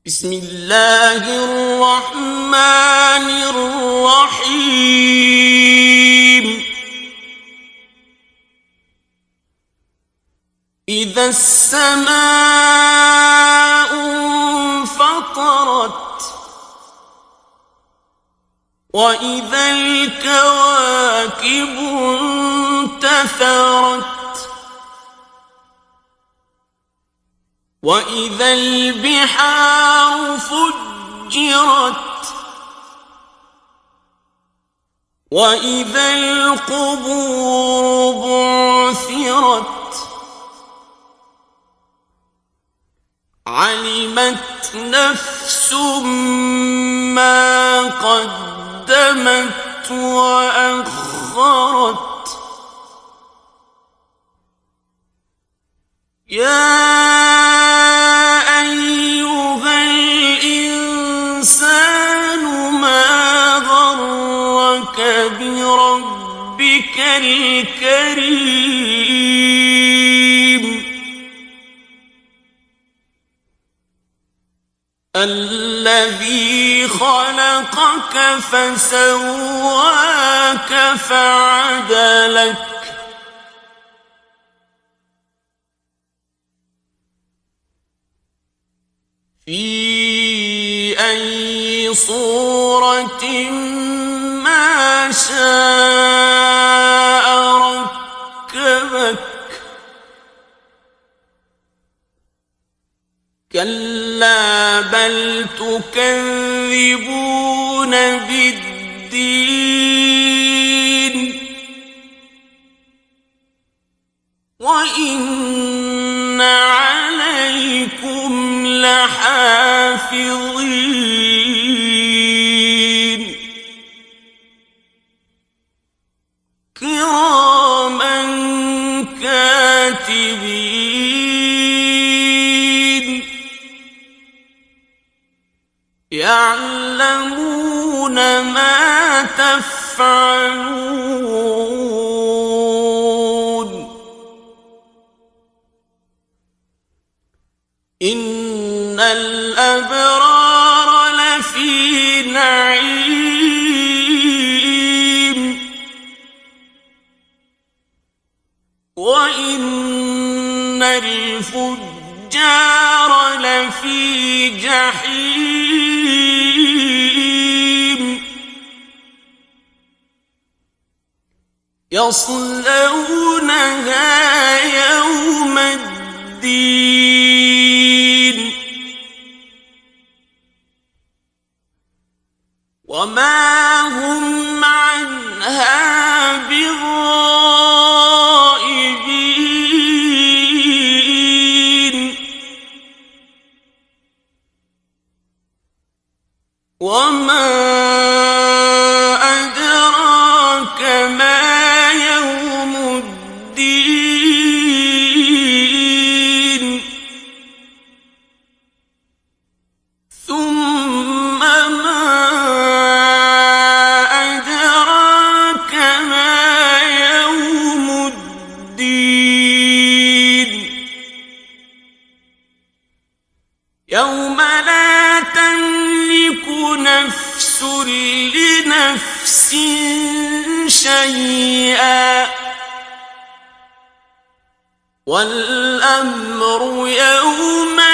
بسم الله الرحمن الرحيم إذا السماء انفطرت وإذا الكواكب انتثرت وإذا البحار فجرت وإذا القبور بعثرت علمت نفس ما قدمت وأخرت يا أيها الإنسان ما غرك بربك الكريم الذي خلقك فسواك فعدلك في أي صورة ما شاء ركبك كلا بل تكذبون بالدين وإن عليكم لحافظين كراما كاتبين يعلمون ما تفعلون إن الأبرار لفي نعيم وإن الفجار لفي جحيم يصلونها يوم الدين وما هم عنها بغائبين وما أدراك ما يوم الدين ثم ما أدراك ما يوم الدين يوم لا تملك نفس لنفس شيئا والأمر يومئذ